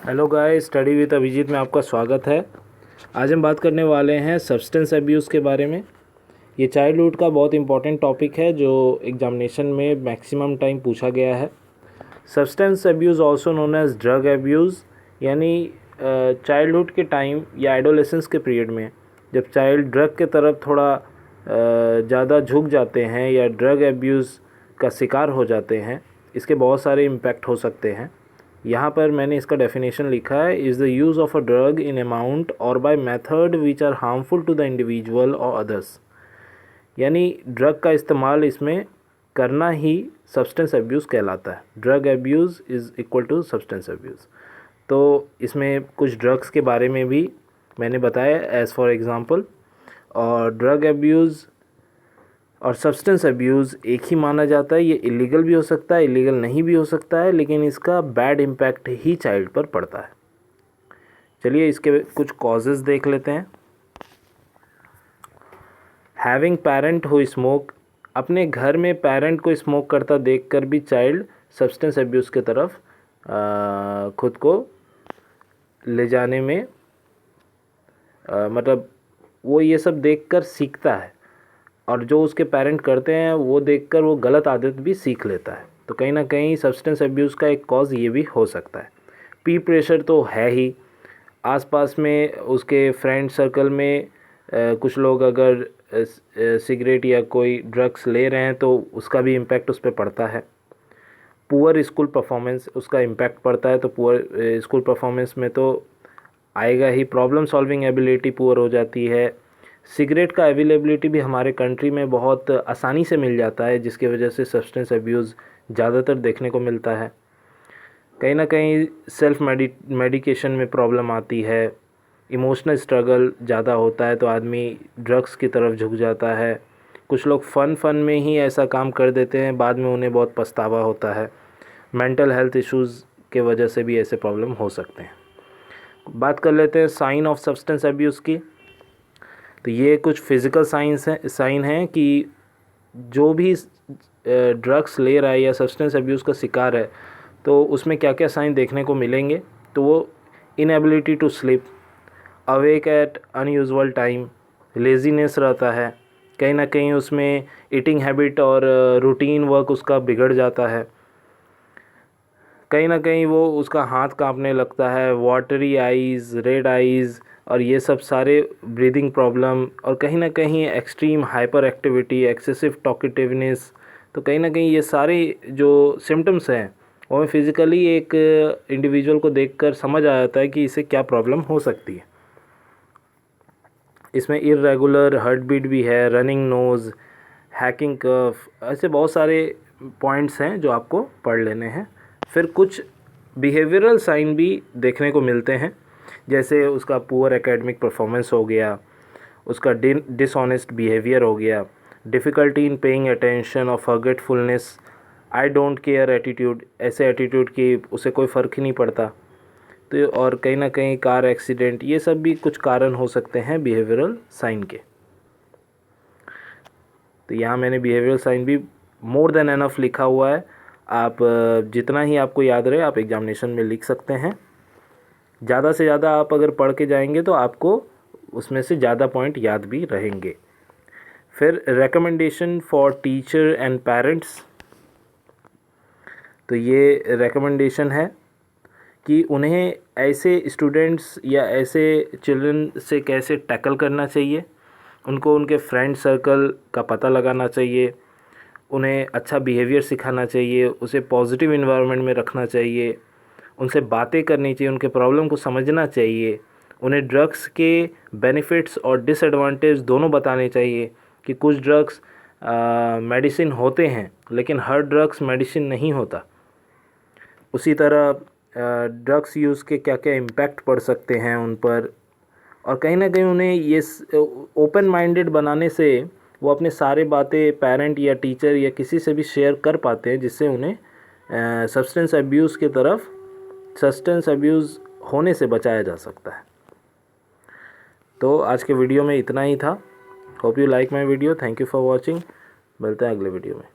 Hello guys, study with Abhijeet में आपका स्वागत है। आज हम बात करने वाले हैं सब्सटेंस अब्यूज़ के बारे में। ये चाइल्डहुड का बहुत इंपॉर्टेंट टॉपिक है जो एग्जामिनेशन में मैक्सिमम टाइम पूछा गया है। Substance abuse also known as drug abuse, यानी चाइल्डहुड के टाइम या एडोलेसेंस के पीरियड में जब चाइल्ड ड्रग के तरफ थोड़ा ज़्यादा झुक जाते हैं या ड्रग अब्यूज़ का शिकार हो जाते हैं, इसके बहुत सारे इम्पैक्ट हो सकते हैं। यहाँ पर मैंने इसका डेफिनेशन लिखा है, is the use of a drug in amount और by method which are harmful to the individual और अदर्स। यानी ड्रग का इस्तेमाल इसमें करना ही सब्सटेंस अब्यूज़ कहलाता है। Drug abuse is equal to substance abuse. तो इसमें कुछ ड्रग्स के बारे में भी मैंने बताया एज़ फॉर एग्ज़ाम्पल। और ड्रग अब्यूज़ और सब्सटेंस अब्यूज़ एक ही माना जाता है। ये इलीगल भी हो सकता है, इलीगल नहीं भी हो सकता है, लेकिन इसका बैड इम्पैक्ट ही चाइल्ड पर पड़ता है। चलिए इसके कुछ कॉजेज़ देख लेते हैं। हैविंग पेरेंट हु स्मोक, अपने घर में पेरेंट को स्मोक करता देखकर भी चाइल्ड सब्सटेंस अब्यूज़ के तरफ खुद को ले जाने में मतलब वो ये सब देखकर सीखता है, और जो उसके पेरेंट करते हैं वो देखकर वो गलत आदत भी सीख लेता है। तो कहीं ना कहीं सब्सटेंस अब्यूज़ का एक कॉज ये भी हो सकता है। पी प्रेशर तो है ही, आसपास में उसके फ्रेंड सर्कल में कुछ लोग अगर सिगरेट या कोई ड्रग्स ले रहे हैं तो उसका भी इम्पैक्ट उस पर पड़ता है। पुअर स्कूल परफॉर्मेंस, उसका इम्पैक्ट पड़ता है। तो पुअर स्कूल परफॉर्मेंस में तो आएगा ही। प्रॉब्लम सॉल्विंग एबिलिटी पुअर हो जाती है। सिगरेट का अवेलेबिलिटी भी हमारे कंट्री में बहुत आसानी से मिल जाता है, जिसकी वजह से सब्सटेंस अब्यूज़ ज़्यादातर देखने को मिलता है। कहीं ना कहीं सेल्फ मेडिकेशन में प्रॉब्लम आती है। इमोशनल स्ट्रगल ज़्यादा होता है तो आदमी ड्रग्स की तरफ झुक जाता है। कुछ लोग फ़न में ही ऐसा काम कर देते हैं, बाद में उन्हें बहुत पछतावा होता है। मेंटल हेल्थ इश्यूज़ के वजह से भी ऐसे प्रॉब्लम हो सकते हैं। बात कर लेते हैं साइन ऑफ सब्सटेंस अब्यूज़ की। तो ये कुछ फिज़िकल साइन हैं कि जो भी ड्रग्स ले रहा है या सब्सटेंस अब्यूज़ का शिकार है तो उसमें क्या क्या साइन देखने को मिलेंगे। तो वो inability to sleep, awake at unusual time, laziness रहता है। कहीं ना कहीं उसमें ईटिंग हैबिट और रूटीन वर्क उसका बिगड़ जाता है। कहीं ना कहीं वो उसका हाथ कांपने लगता है, वाटरी आइज़, रेड आइज़, और ये सब सारे ब्रीदिंग प्रॉब्लम, और कहीं ना कहीं extreme hyper activity, excessive talkativeness. तो कहीं ना कहीं ये सारे जो सिम्टम्स हैं वो फिज़िकली एक इंडिविजुअल को देखकर समझ आ जाता है कि इसे क्या प्रॉब्लम हो सकती है। इसमें इर्रेगुलर हार्ट बीट भी है, रनिंग नोज़, हैकिंग कफ, ऐसे बहुत सारे पॉइंट्स हैं जो आपको पढ़ लेने हैं। फिर कुछ बिहेवियरल साइन भी देखने को मिलते हैं, जैसे उसका पुअर एकेडमिक परफॉर्मेंस हो गया, उसका डिसऑनेस्ट बिहेवियर हो गया, डिफ़िकल्टी इन पेइंग अटेंशन और forgetfulness, I don't care attitude, ऐसे एटीट्यूड की उसे कोई फ़र्क ही नहीं पड़ता। तो और कहीं ना कहीं कार एक्सीडेंट, ये सब भी कुछ कारण हो सकते हैं बिहेवियरल साइन के। तो यहाँ मैंने बिहेवियरल साइन भी मोर देन एनफ लिखा हुआ है। आप जितना ही आपको याद रहे आप एग्जामिनेशन में लिख सकते हैं। ज़्यादा से ज़्यादा आप अगर पढ़ के जाएंगे तो आपको उसमें से ज़्यादा पॉइंट याद भी रहेंगे। फिर recommendation for teacher and parents, तो ये रिकमेंडेशन है कि उन्हें ऐसे स्टूडेंट्स या ऐसे चिल्ड्रन से कैसे टैकल करना चाहिए। उनको उनके फ्रेंड सर्कल का पता लगाना चाहिए, उन्हें अच्छा बिहेवियर सिखाना चाहिए, उसे पॉजिटिव इन्वायरमेंट में रखना चाहिए, उनसे बातें करनी चाहिए, उनके प्रॉब्लम को समझना चाहिए, उन्हें ड्रग्स के बेनिफिट्स और डिसएडवांटेज दोनों बताने चाहिए कि कुछ ड्रग्स मेडिसिन होते हैं लेकिन हर ड्रग्स मेडिसिन नहीं होता। उसी तरह ड्रग्स यूज़ के क्या क्या इम्पैक्ट पड़ सकते हैं उन पर, और कहीं ना कहीं उन्हें ये ओपन माइंडेड बनाने से वो अपने सारे बातें पेरेंट या टीचर या किसी से भी शेयर कर पाते हैं, जिससे उन्हें सब्सटेंस अब्यूज़ होने से बचाया जा सकता है। तो आज के वीडियो में इतना ही था। Hope you like my video. Thank you for watching. मिलते हैं अगले वीडियो में।